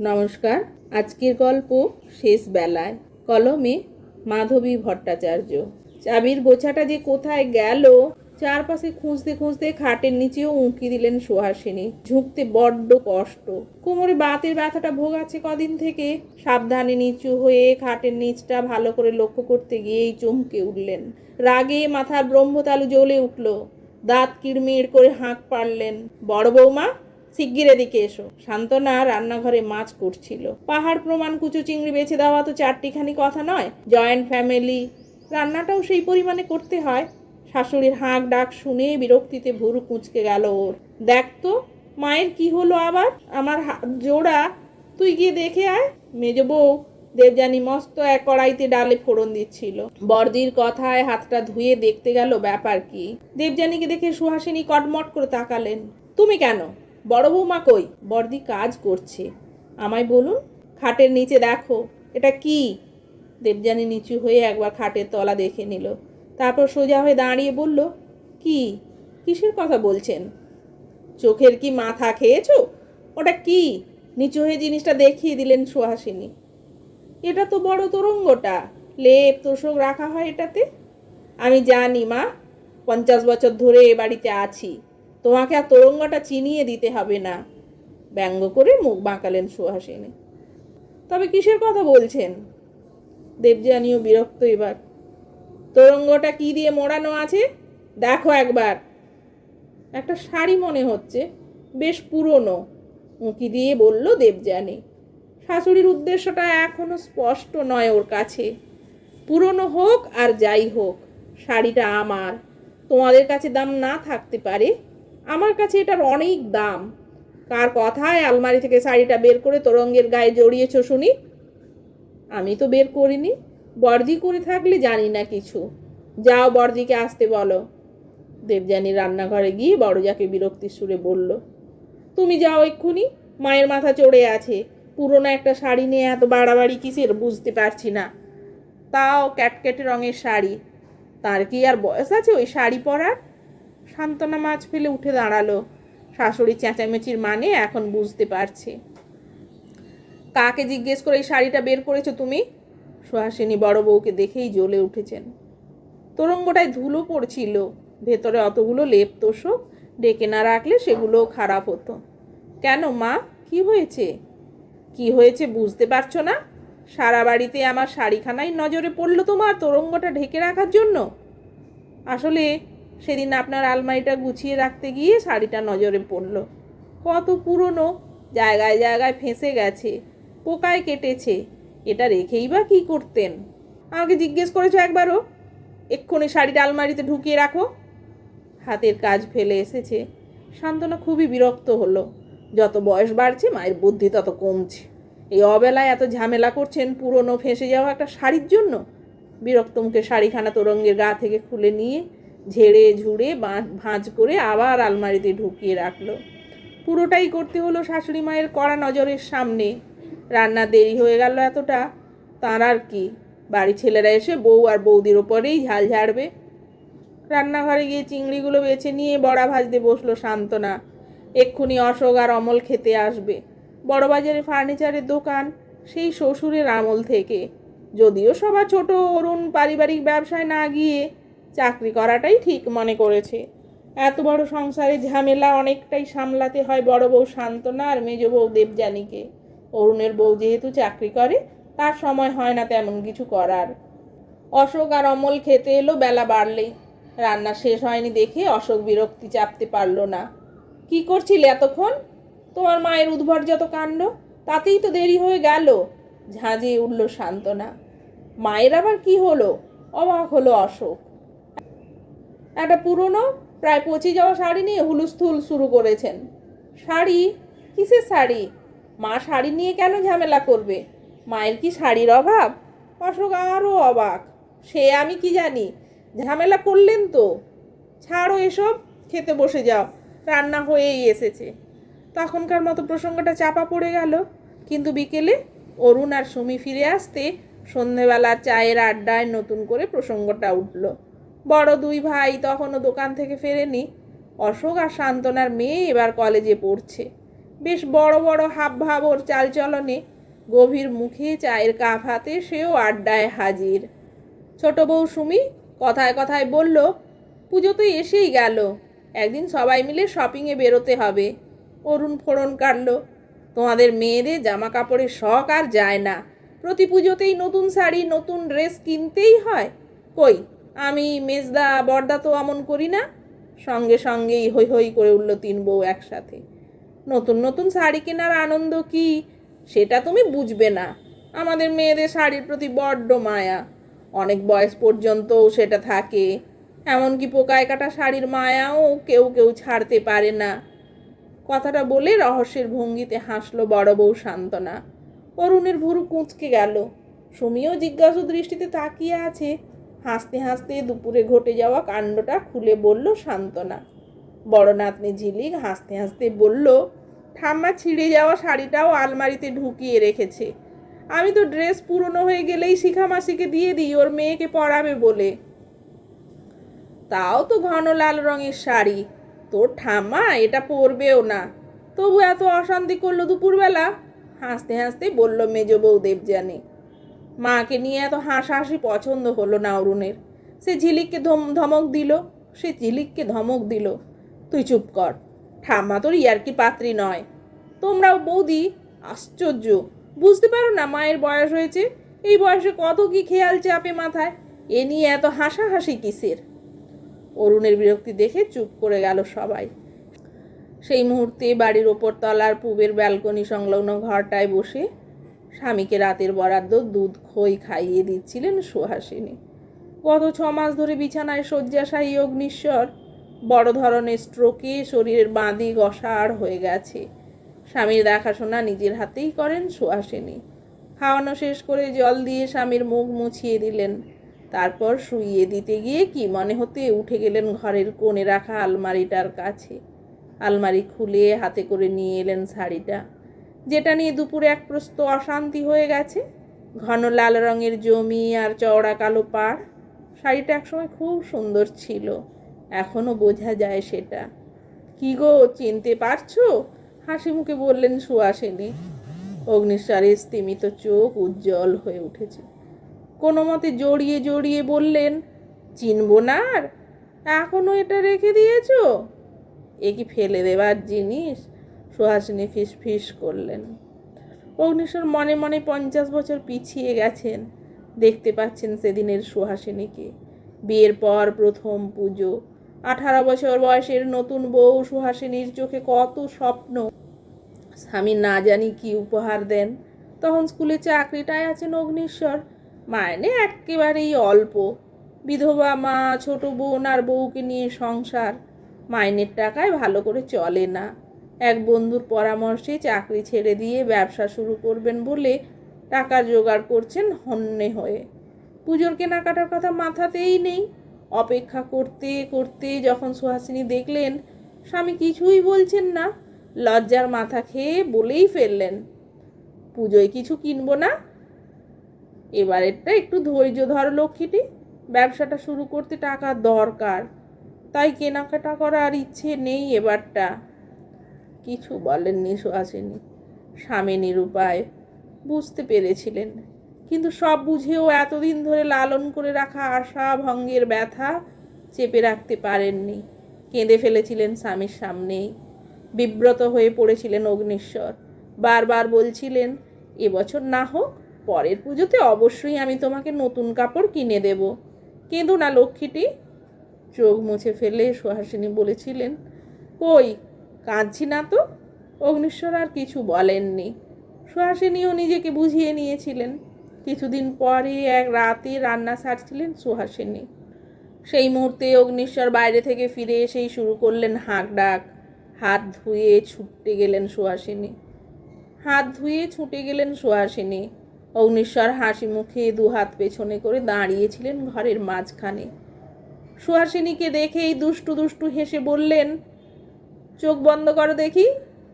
নমস্কার। আজকের গল্প শেষ বেলায়, কলমে মাধবী ভট্টাচার্য। চাবির গোছাটা যে কোথায় গেল চারপাশে খুঁজতে খুঁজতে খাটের নিচেও উঁকি দিলেন সুহাসিনী। ঝুঁকতে বড্ড কষ্ট, কোমরে বাতের ব্যথাটা ভোগাচ্ছে কদিন থেকে। সাবধানে নিচু হয়ে খাটের নিচটা ভালো করে লক্ষ্য করতে গিয়েই চমকে উঠলেন। রাগে মাথার ব্রহ্মতালু জ্বলে উঠল। দাঁত কিড়মিড় করে হাঁক পারলেন। বড় বৌমা, শিগগির এদিকে এসো। শান্তনা রান্নাঘরে মাছ করছিল। পাহাড় প্রমাণ কুচো চিংড়ি বেছে দেওয়া তো চারটিখানি কথা নয়। জয়েন্ট ফ্যামিলি, রান্নাটাও সেই পরিমাণে করতে হয়। শাশুড়ির হাঁক ডাক শুনে বিরক্তিতে ভুরু কুঁচকে গেল ওর। দেখ তো মায়ের কি হলো আবার। আমার হাত জোড়া, তুই গিয়ে দেখে আয়। মেজ বউ দেবযানী মস্ত এক কড়াইতে ডালে ফোড়ন দিচ্ছিল। বর্দির কথায় হাতটা ধুয়ে দেখতে গেল ব্যাপার কি। দেবযানীকে দেখে সুহাসিনী কটমট করে তাকালেন। তুমি কেন? বড় বৌমা কই? বর্দি কাজ করছে। আমায় বলুন। খাটের নিচে দেখো, এটা কি? দেবযানী নিচু হয়ে একবার খাটের তলা দেখে নিল, তারপর সোজা হয়ে দাঁড়িয়ে বলল, কি? কিসের কথা বলছেন? চোখের কি মাথা খেয়েছো? ওটা কি? নিচু হয়ে জিনিসটা দেখিয়ে দিলেন সুহাসিনী। এটা তো বড় তোরঙ্গটা, লেপ তোষক রাখা হয় এটাতে। আমি জানি মা, 50 বছর ধরে এ বাড়িতে আছি, তোমাকে আর তোরঙ্গটা চিনিয়ে দিতে হবে না। ব্যঙ্গ করে মুখ বাঁকালেন সুহাসিনী। তবে কিসের কথা বলছেন? দেবযানীও বিরক্ত এবার। তোরঙ্গটা কি দিয়ে মোড়ানো আছে দেখো একবার। একটা শাড়ি মনে হচ্ছে, বেশ পুরনো, উঁকি দিয়ে বলল দেবযানী। শাশুড়ির উদ্দেশ্যটা এখনো স্পষ্ট নয় ওর কাছে। পুরনো হোক আর যাই হোক, শাড়িটা আমার। তোমাদের কাছে দাম না থাকতে পারে, আমার কাছে এটার অনেক দাম। কার কথায় আলমারি থেকে শাড়িটা বের করে তোরঙ্গের গায়ে জড়িয়েছ শুনি? আমি তো বের করিনি, বর্দি করে থাকলে জানি না কিছু। যাও বর্দিকে আসতে বলো। দেবযানী রান্নাঘরে গিয়ে বড়জাকে বিরক্তির সুরে বলল, তুমি যাও এক্ষুনি। মায়ের মাথা চড়ে আছে। পুরনো একটা শাড়ি নিয়ে এত বাড়াবাড়ি কিসের বুঝতে পারছি না। তাও ক্যাটকেটে রঙের শাড়ি। তার কি আর বয়স আছে ওই শাড়ি পরার? শান্তনা মাছ ফেলে উঠে দাঁড়ালো। শাশুড়ি চেঁচামেচির মানে এখন বুঝতে পারছে। কাকে জিজ্ঞেস করে এই শাড়িটা বের করেছো তুমি? সুহাসিনী বড় বউকে দেখেই জ্বলে উঠেছেন। তোরঙ্গটায় ধুলো পড়ছিল, ভেতরে অতগুলো লেপ তোষক, ডেকে না রাখলে সেগুলোও খারাপ হতো। কেন মা, কি হয়েছে? কি হয়েছে বুঝতে পারছো না? সারা বাড়িতে আমার শাড়িখানাই নজরে পড়লো তোমার তোরঙ্গটা ঢেকে রাখার জন্য। আসলে সেদিন আপনার আলমারিটা গুছিয়ে রাখতে গিয়ে শাড়িটা নজরে পড়ল। কত পুরনো, জায়গায় জায়গায় ফেঁসে গেছে, পোকায় কেটেছে। এটা রেখেই বা কী করতেন? আমাকে জিজ্ঞেস করেছো একবারও? এক্ষুনি শাড়িটা আলমারিতে ঢুকিয়ে রাখো। হাতের কাজ ফেলে এসেছে। শান্তনা খুবই বিরক্ত হলো। যত বয়স বাড়ছে মায়ের বুদ্ধি তত কমছে। এই অবেলায় এত ঝামেলা করছেন পুরনো ফেঁসে যাওয়া একটা শাড়ির জন্য। বিরক্ত মুখে শাড়িখানা তোরঙ্গের গা থেকে খুলে নিয়ে ঝেড়ে ঝুড়ে ভাঁজ করে আবার আলমারিতে ঢুকিয়ে রাখলো। পুরোটাই করতে হলো শাশুড়ি মায়ের কড়া নজরের সামনে। রান্না দেরি হয়ে গেল এতটা, তার আর কি। বাড়ি ছেলেরা এসে বউ আর বৌদির ওপরেই ঝাল ঝাড়বে। রান্নাঘরে গিয়ে চিংড়িগুলো বেছে নিয়ে বড়া ভাজতে বসলো শান্তনা। এক্ষুনি অশোক আর অমল খেতে আসবে। বড়বাজারে ফার্নিচারের দোকান, সেই শ্বশুরের আমল থেকে। যদিও সবার ছোট অরুণ পারিবারিক ব্যবসায় না গিয়ে চাকরি করাটাই ঠিক মনে করেছে। এত বড় সংসারে ঝামেলা অনেকটাই সামলাতে হয় বড় বউ শান্তনা আর মেজ বউ দেবযানীকে। অরুণের বউ যেহেতু চাকরি করে, তার সময় হয় না তেমন কিছু করার। অশোক আর অমল খেতে এলো বেলা বাড়লেই। রান্না শেষ হয়নি দেখে অশোক বিরক্তি চাপতে পারল না। কি করছিলে এতক্ষণ? তোমার মায়ের উদ্ভট যত কাণ্ড, তাতেই তো দেরি হয়ে গেল। ঝাঁঝিয়ে উঠল শান্তনা। মায়ের আবার কি হলো? অবাক হলো অশোক। একটা পুরনো প্রায় পচে যাওয়া শাড়ি নিয়ে হুলুস্থুল শুরু করেছেন। শাড়ি? কিসের শাড়ি? মা শাড়ি নিয়ে কেন ঝামেলা করবে? মায়ের কি শাড়ির অভাব? অশোক আরও অবাক। সে আমি কি জানি, ঝামেলা করলেন তো। ছাড়ো এসব, খেতে বসে যাও, রান্না হয়েই এসেছে। তখনকার মতো প্রসঙ্গটা চাপা পড়ে গেল। কিন্তু বিকেলে অরুণ আর সুমি ফিরে আসতে সন্ধেবেলা চায়ের আড্ডায় নতুন করে প্রসঙ্গটা উঠল। বড় দুই ভাই তখনও দোকান থেকে ফেরেনি। অশোক আর শান্তনার মেয়ে এবার কলেজে পড়ছে। বেশ বড় বড় হাবভাব ওর চালচলনে। গভীর মুখে চায়ের কাপ হাতে সেও আড্ডায় হাজির। ছোট বউ সুমি কথায় কথায় বলল, পুজো তো এসেই গেল, একদিন সবাই মিলে শপিংয়ে বেরোতে হবে। অরুণ ফোড়ন কাটল, তোমাদের মেয়েদের জামা কাপড়ের শখ আর যায় না, প্রতি পুজোতেই নতুন শাড়ি নতুন ড্রেস কিনতেই হয়। কই, আমি মেজদা বড়দা তো অমন করি না। সঙ্গে সঙ্গেই হৈ হৈ করে উঠল তিন বউ একসাথে। নতুন নতুন শাড়ি কেনার আনন্দ কি সেটা তুমি বুঝবে না। আমাদের মেয়েদের শাড়ির প্রতি বড্ড মায়া, অনেক বয়স পর্যন্তও সেটা থাকে। এমনকি পোকায় কাটা শাড়ির মায়াও কেউ কেউ ছাড়তে পারে না। কথাটা বলে রহস্যের ভঙ্গিতে হাসলো বড় বউ সান্ত্বনা। অরুণের ভুরু কুঁচকে গেল। সুমিও জিজ্ঞাসু দৃষ্টিতে তাকিয়ে আছে। হাসতে হাসতে দুপুরে ঘটে যাওয়া কাণ্ডটা খুলে বলল সান্ত্বনা। বড় নাতনি ঝিলিক হাসতে হাসতে বলল, ঠাম্মা ছিঁড়ে যাওয়া শাড়িটাও আলমারিতে ঢুকিয়ে রেখেছে। আমি তো ড্রেস পুরনো হয়ে গেলেই শিখা মাসিকে দিয়ে দিই ওর মেয়েকে পরাবে বলে। তাও তো ঘন লাল রঙের শাড়ি, তোর ঠাম্মা এটা পরবেও না, তবু এত অশান্তি করলো দুপুরবেলা। হাসতে হাসতে বলল মেজ বউ দেবযানী। মাকে নিয়ে এত হাসাহাসি পছন্দ হলো না অরুণের। সে ঝিলিককে ধমক দিল, তুই চুপ কর, ঠাম্মা তোর ইয়ার্কি পাত্রী নয়। তোমরাও বৌদি আশ্চর্য, বুঝতে পারো না মায়ের বয়স হয়েছে, এই বয়সে কত কি খেয়াল চাপে মাথায়, এ নিয়ে এত হাসাহাসি কিসের? অরুণের বিরক্তি দেখে চুপ করে গেল সবাই। সেই মুহূর্তে বাড়ির ওপর তলার পূবের ব্যালকনি সংলগ্ন ঘরটায় বসে স্বামীকে রাতের বরাদ্দ দুধ খই খাইয়ে দিচ্ছিলেন সুহাসিনী। গত 6 মাস ধরে বিছানায় শয্যাশায়ী অগ্নিশ্বর বড় ধরনের স্ট্রোকে শরীরের বাঁ দিক অসাড় হয়ে গেছে। স্বামীর দেখাশোনা নিজের হাতেই করেন সুহাসিনী। খাওয়ানো শেষ করে জল দিয়ে স্বামীর মুখ মুছিয়ে দিলেন। তারপর শুইয়ে দিতে গিয়ে কি মনে হতে উঠে গেলেন ঘরের কোণে রাখা আলমারিটার কাছে। আলমারি খুলে হাতে করে নিয়ে এলেন শাড়িটা, যেটা নিয়ে দুপুরে এক প্রস্ত অশান্তি হয়ে গেছে। ঘন লাল রঙের জমি আর চওড়া কালো পাড়। শাড়িটা একসময় খুব সুন্দর ছিল, এখনো বোঝা যায় সেটা। কি গো, চিনতে পারছো? হাসি মুখে বললেন সুহাসিনী। অগ্নিশ্বরের স্তিমিত চোখ উজ্জ্বল হয়ে উঠেছে। কোনো মতে জড়িয়ে জড়িয়ে বললেন, চিনবো না আর? এখনো এটা রেখে দিয়েছো? এ কি ফেলে দেবার জিনিস? সুহাসিনী ফিস করলেন। অগ্নিশ্বর মনে মনে 50 বছর পিছিয়ে গেছেন। দেখতে পাচ্ছেন সেদিনের সুহাসিনীকে। বিয়ের পর প্রথম পুজো, 18 বছর বয়সের নতুন বউ সুহাসিনীর চোখে কত স্বপ্ন। স্বামী না জানি কি উপহার দেন। তখন স্কুলে চাকরিটায় আছেন অগ্নিশ্বর, মাইনে একেবারেই অল্প। বিধবা মা, ছোট বোন আর বউকে নিয়ে সংসার। মাইনের টাকায় ভালো করে চলে না। এক বন্ধুর পরামর্শে চাকরি ছেড়ে দিয়ে ব্যবসা শুরু করবেন বলে টাকা জোগাড় করছেন হন্যে হয়ে। পুজোর কেনাকাটার কথা মাথাতেই নেই। অপেক্ষা করতে করতে যখন সুহাসিনী দেখলেন স্বামী কিছুই বলছেন না, লজ্জার মাথা খেয়ে বলেই ফেললেন, পুজোয় কিছু কিনবো না। এবারেরটা একটু ধৈর্য ধর লক্ষ্মীটি, ব্যবসাটা শুরু করতে টাকা দরকার, তাই কেনাকাটা করার ইচ্ছে নেই এবারটা। কিছু বলেননি সুহাসিনী। স্বামী নিরুপায়, বুঝতে পেরেছিলেন, কিন্তু সব বুঝেও এতদিন ধরে লালন করে রাখা আশা ভঙ্গের ব্যথা চেপে রাখতে পারেননি। কেঁদে ফেলেছিলেন স্বামীর সামনেই। বিব্রত হয়ে পড়েছিলেন অগ্নিশ্বর। বারবার বলছিলেন, এবছর না হোক পরের পুজোতে অবশ্যই আমি তোমাকে নতুন কাপড় কিনে দেব। কেঁদো না লক্ষ্মীটি। চোখ মুছে ফেলে সুহাসিনী বলেছিলেন, কই, কাঁদছি না তো। অগ্নিশ্বর আর কিছু বলেননি। সুহাসিনীও নিজেকে বুঝিয়ে নিয়েছিলেন। কিছুদিন পরে এক রাতে রান্না সারছিলেন সুহাসিনী। সেই মুহূর্তে অগ্নিশ্বর বাইরে থেকে ফিরে এসেই শুরু করলেন হাঁক ডাক। হাত ধুয়ে ছুটে গেলেন সুহাসিনী। অগ্নিশ্বর হাসি মুখে দুহাত পেছনে করে দাঁড়িয়েছিলেন ঘরের মাঝখানে। সুহাসিনীকে দেখেই দুষ্টু দুষ্টু হেসে বললেন, চোখ বন্ধ করো দেখি।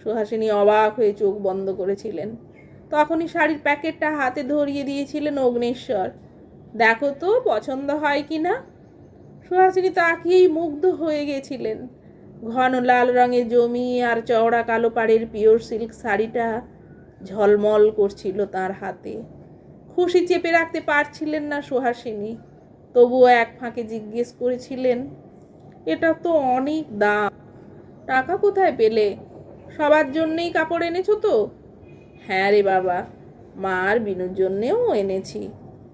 সুহাসিনী অবাক হয়ে চোখ বন্ধ করেছিলেন। তখনই শাড়ির প্যাকেটটা হাতে ধরিয়ে দিয়েছিলেন অগ্নিশ্বর। দেখো তো পছন্দ হয় কি না। সুহাসিনী তাকিয়েই মুগ্ধ হয়ে গেছিলেন। ঘন লাল রঙের জমি আর চওড়া কালো পাড়ের পিওর সিল্ক শাড়িটা ঝলমল করছিল তার হাতে। খুশি চেপে রাখতে পারছিলেন না সুহাসিনী, তবুও এক ফাঁকে জিজ্ঞেস করেছিলেন, এটা তো অনেক দাম, টাকা কোথায় পেলে? সবার জন্যেই কাপড় এনেছো তো? হ্যাঁ রে বাবা, মা আর বিনুর জন্যেও এনেছি।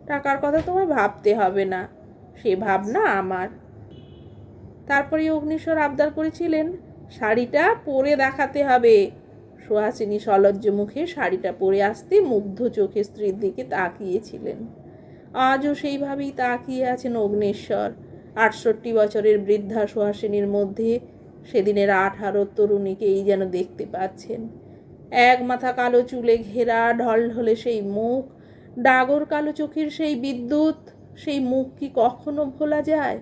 টাকার কথা তোমায় ভাবতে হবে না, সে ভাবনা আমার। তারপরে অগ্নিশ্বর আবদার করেছিলেন, শাড়িটা পরে দেখাতে হবে। সুহাসিনী সলজ্জ মুখে শাড়িটা পরে আসতে মুগ্ধ চোখে স্ত্রীর দিকে তাকিয়েছিলেন। আজও সেইভাবেই তাকিয়ে আছেন অগ্নেশ্বর। ৬৮ বছরের বৃদ্ধা সুহাসিনীর মধ্যে সেদিনের ১৮ তরুণীকেই যেন দেখতে পাচ্ছেন। এক মাথা কালো চুলে ঘেরা ঢলঢলে সেই মুখ, ডাগর কালো চোখের সেই বিদ্যুৎ, সেই মুখ কি কখনো ভোলা যায়?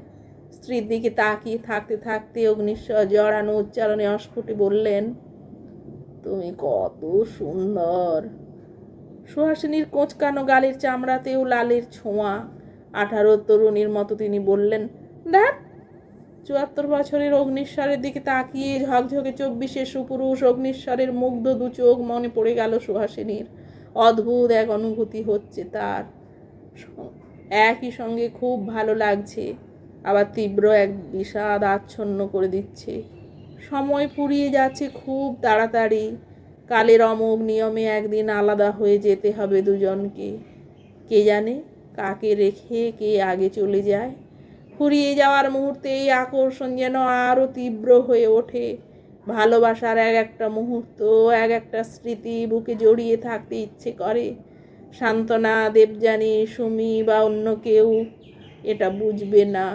স্ত্রীর দিকে তাকিয়ে থাকতে থাকতে অগ্নিশ্বর জড়ানো উচ্চারণে অস্ফুটে বললেন, তুমি কত সুন্দর। সুহাসিনীর কোঁচকানো গালের চামড়াতেও লালের ছোঁয়া। ১৮ তরুণীর মতো তিনি বললেন, দেখ। ৭৪ বছরের অগ্নিশ্বরের দিকে তাকিয়ে ঝকঝকে ২৪-এর সুপুরুষ অগ্নিশ্বরের মুগ্ধ দু চোখ মনে পড়ে গেল সুহাসিনীর। অদ্ভুত এক অনুভূতি হচ্ছে তার। একই সঙ্গে খুব ভালো লাগছে, আবার তীব্র এক বিষাদ আচ্ছন্ন করে দিচ্ছে। সময় ফুরিয়ে যাচ্ছে খুব তাড়াতাড়ি। কালের অমোঘ নিয়মে একদিন আলাদা হয়ে যেতে হবে দুজনকে। কে জানে কাকে রেখে কে আগে চলে যায়। ফুরিয়ে যাওয়ার মুহূর্তে এই আকর্ষণ যেন আরও তীব্র হয়ে ওঠে। ভালোবাসার এক একটা মুহূর্ত, এক একটা স্মৃতি বুকে জড়িয়ে থাকতে ইচ্ছে করে। সান্ত্বনা, দেবযানী, সুমি বা অন্য কেউ এটা বুঝবে না।